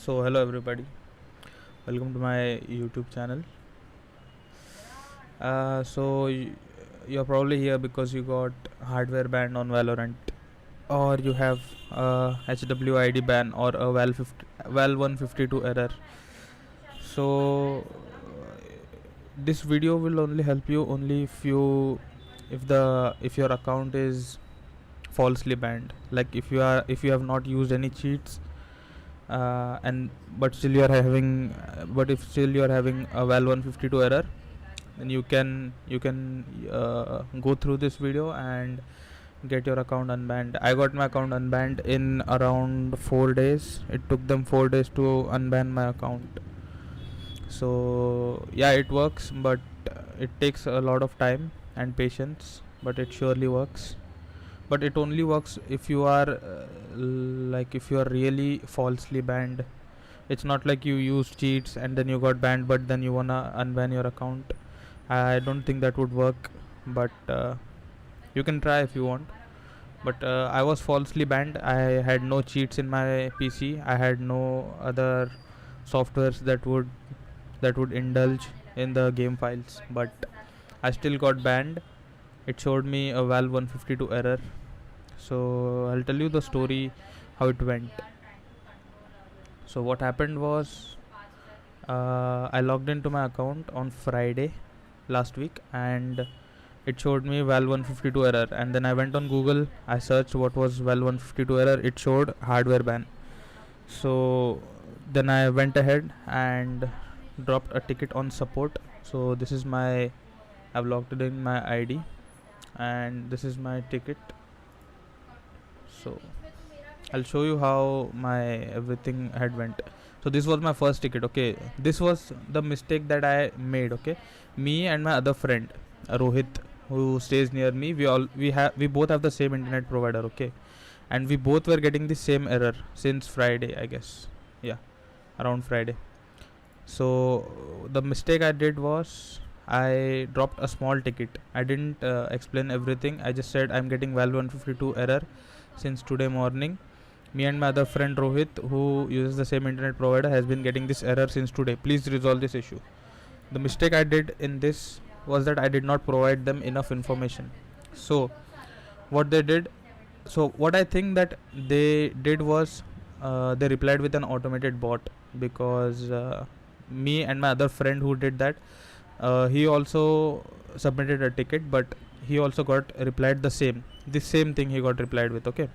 So hello everybody, welcome to my YouTube channel. You're probably here because you got hardware ban on Valorant, or you have HWID ban or a Val 152 error. So this video will only help you only if your account is falsely banned. Like if you have not used any cheats, and but still you are having but if still you are having a val 152 error, then you can go through this video and get your account unbanned. I got my account unbanned in around 4 days. It took them 4 days to unban my account. So yeah, it works, but it takes a lot of time and patience, but it surely works. But it only works if you are if you are really falsely banned. It's not like you used cheats and then you got banned but then you wanna unban your account. I don't think that would work, but you can try if you want. But I was falsely banned. I had no cheats in my PC. I had no other softwares that would indulge in the game files, but I still got banned. It showed me a val 152 error. So I'll tell you the story how it went. So what happened was, I logged into my account on Friday last week and it showed me val 152 error, and then I went on Google. I searched what was val 152 error. It showed hardware ban. So then I went ahead and dropped a ticket on support. So this is my I've logged it in my ID and this is my ticket. So I'll show you how my everything had went. So this was my first ticket. Okay, this was the mistake that I made. Okay, me and my other friend Rohit, who stays near me, we both have the same internet provider. Okay, and we both were getting the same error since Friday, I guess. Yeah, around Friday. So the mistake I did was I dropped a small ticket. I didn't explain everything. I just said I'm getting val 152 error since today morning. Me and my other friend Rohit, who uses the same internet provider, has been getting this error since today. Please resolve this issue. The mistake I did in this was that I did not provide them enough information. So what they did, so what I think that they did was, they replied with an automated bot, because me and my other friend who did that, he also submitted a ticket, but he also got replied the same thing he got replied with. Okay,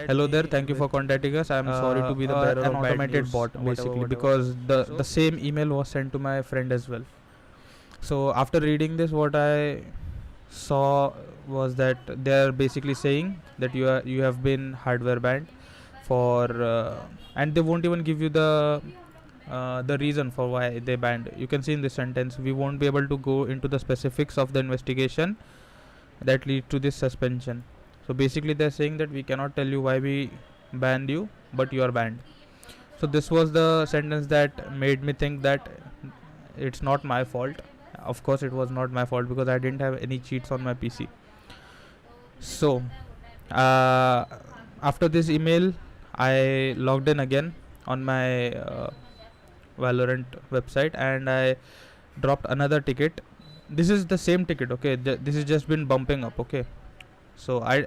hello there, thank you for contacting us. I'm sorry to be the bearer of bad automated bot, basically, because the same email was sent to my friend as well. So after reading this, what I saw was that they're basically saying that you have been hardware banned for and they won't even give you the reason for why they banned. You can see in this sentence, we won't be able to go into the specifics of the investigation that lead to this suspension. So basically they're saying that we cannot tell you why we banned you, but you are banned. So this was the sentence that made me think that it's not my fault. Of course it was not my fault, because I didn't have any cheats on my PC. So after this email, I logged in again on my Valorant website and I dropped another ticket. This is the same ticket. Okay, this has just been bumping up. Okay, so I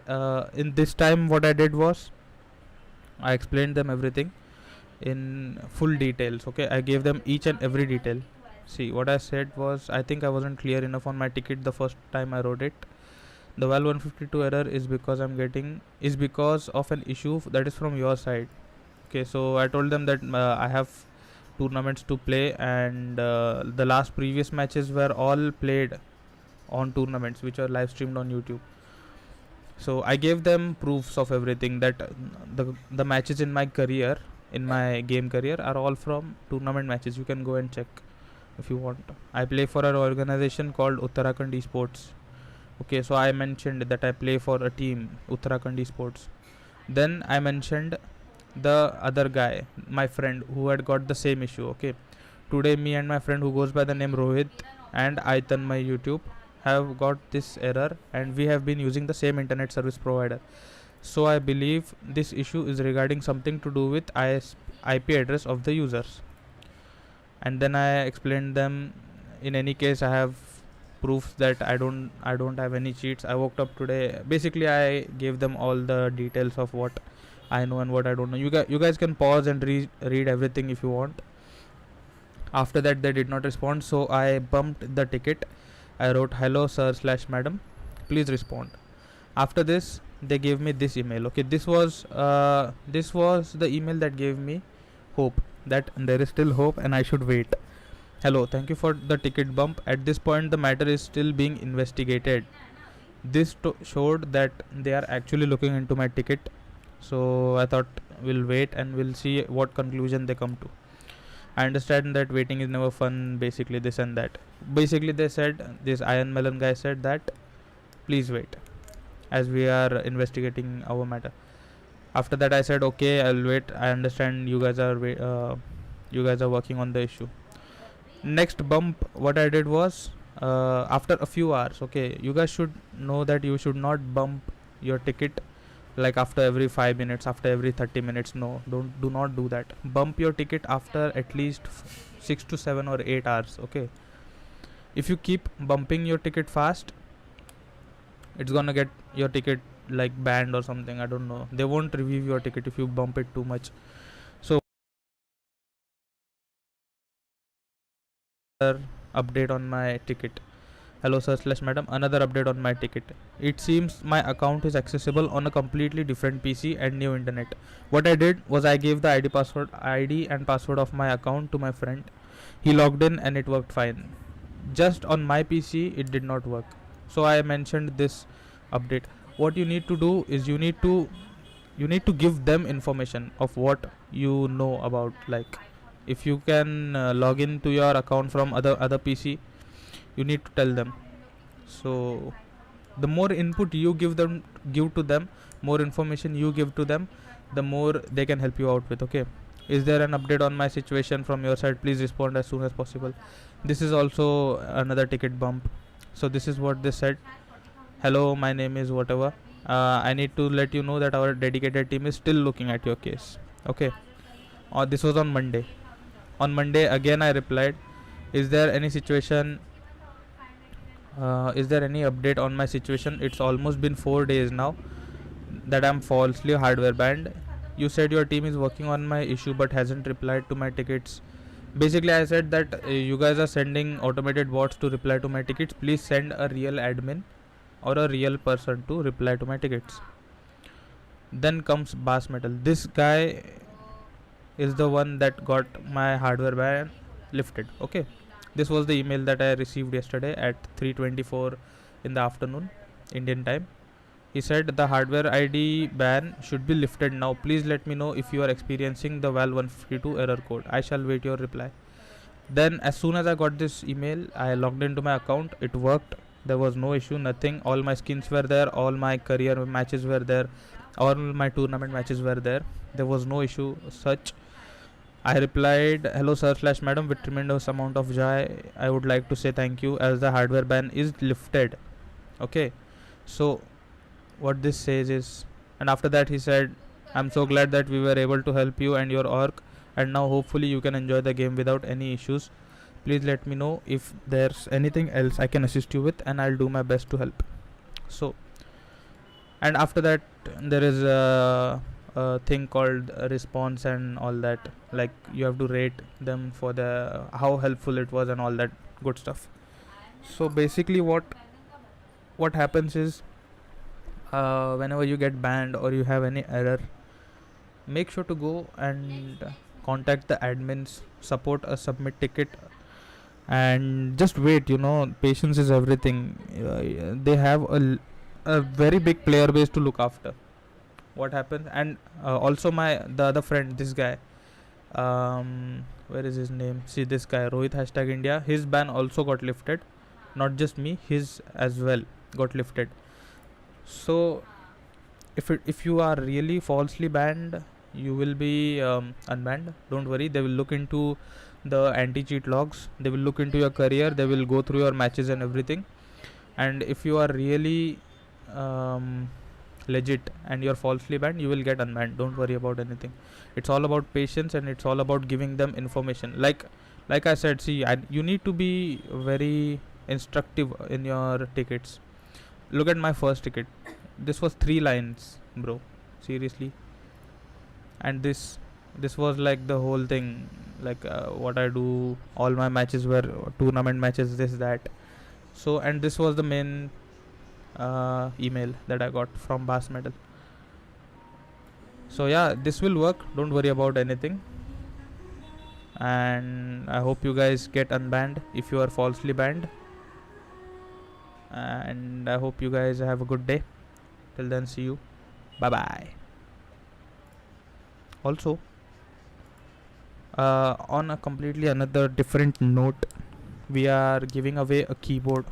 in this time what I did was I explained them everything in full details. Okay, I gave them each and every detail. See, what I said was, I think I wasn't clear enough on my ticket the first time I wrote it. The val 152 error is because of an issue that is from your side. Okay, so I told them that I have tournaments to play, and the last previous matches were all played on tournaments which are live streamed on YouTube. So I gave them proofs of everything, that the matches in my game career are all from tournament matches. You can go and check if you want. I play for an organization called Uttarakhand Esports. Okay, so I mentioned that I play for a team, Uttarakhand Esports. Then I mentioned the other guy, my friend, who had got the same issue. Okay, today me and my friend, who goes by the name Rohit, and Aitan, my YouTube, have got this error, and we have been using the same internet service provider. So I believe this issue is regarding something to do with IP address of the users. And then I explained them, in any case I have proofs that I don't have any cheats. I woke up today. Basically, I gave them all the details of what I know and what I don't know. You guys can pause and read everything if you want. After that, they did not respond, so I bumped the ticket. I wrote, "Hello, sir slash madam, please respond." After this, they gave me this email. Okay, this was the email that gave me hope, that there is still hope and I should wait. "Hello, thank you for the ticket bump. At this point, the matter is still being investigated." This showed that they are actually looking into my ticket. So I thought we'll wait and we'll see what conclusion they come to. I understand that waiting is never fun, basically, this and that. Basically, they said, this Iron Melon guy said that, "Please wait, as we are investigating our matter." After that, I said, "Okay, I'll wait. I understand you guys are working on the issue." Next bump, what I did was, after a few hours, okay, you guys should know that you should not bump your ticket like after every 5 minutes, after every 30 minutes. No, do not do that. Bump your ticket after at least 6 to 7 or 8 hours. Okay, if you keep bumping your ticket fast, it's gonna get your ticket like banned or something. I don't know, they won't review your ticket if you bump it too much. So update on my ticket. "Hello, sir slash madam, another update on my ticket. It seems my account is accessible on a completely different PC and new internet. What I did was I gave the ID and password of my account to my friend. He logged in and it worked fine. Just on my PC it did not work." So I mentioned this update. What you need to do is you need to give them information of what you know about. Like, if you can log in to your account from other PC, you need to tell them. So the more input you give to them, more information you give to them, the more they can help you out with. Okay, "Is there an update on my situation from your side? Please respond as soon as possible." This is also another ticket bump. So this is what they said: "Hello, my name is whatever. I need to let you know that our dedicated team is still looking at your case." Okay, this was on Monday. On Monday again I replied, "Is there any situation is there any update on my situation? It's almost been 4 days now that I'm falsely hardware banned. You said your team is working on my issue but hasn't replied to my tickets." Basically, I said that you guys are sending automated bots to reply to my tickets. Please send a real admin or a real person to reply to my tickets. Then comes Bass Metal. This guy is the one that got my hardware ban lifted. Okay, this was the email that I received yesterday at 3:24 in the afternoon, Indian time. He said, "The hardware ID ban should be lifted now. Please let me know if you are experiencing the Val 152 error code. I shall wait your reply." Then as soon as I got this email, I logged into my account. It worked. There was no issue, nothing. All my skins were there, all my career matches were there, all my tournament matches were there. There was no issue such. I replied, "Hello, sir slash madam, with tremendous amount of joy, I would like to say thank you as the hardware ban is lifted." Okay, so what this says is, and after that he said, "I'm so glad that we were able to help you and your org, and now hopefully you can enjoy the game without any issues. Please let me know if there's anything else I can assist you with, and I'll do my best to help." So, and after that there is a thing called a response and all that. Like, you have to rate them for the how helpful it was and all that good stuff. So basically what happens is, whenever you get banned or you have any error, make sure to go and contact the admins, support a submit ticket, and just wait. Patience is everything. They have a very big player base to look after. What happens, and also the other friend, this guy, where is his name? See, this guy, Rohit hashtag India, his ban also got lifted. Not just me, his as well got lifted. So if you are really falsely banned, you will be unbanned. Don't worry, they will look into the anti-cheat logs, they will look into your career, they will go through your matches and everything. And if you are really legit and you're falsely banned, you will get unbanned. Don't worry about anything. It's all about patience, and it's all about giving them information. Like I said, see, you need to be very instructive in your tickets. Look at my first ticket. This was 3 lines, bro. Seriously. And this was like the whole thing, like what I do. All my matches were tournament matches, this that. So, and this was the main email that I got from Bass Medal. So yeah, this will work. Don't worry about anything. And I hope you guys get unbanned if you are falsely banned. And I hope you guys have a good day. Till then, see you. Bye bye. Also, on a completely another different note, we are giving away a keyboard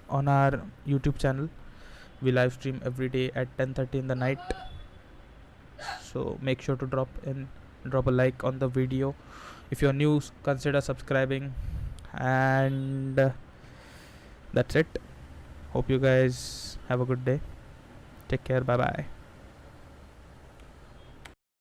on our YouTube channel. We live stream every day at 10:30 in the night. So make sure to drop a like on the video. If you're new, consider subscribing. And that's it. Hope you guys have a good day. Take care. Bye bye.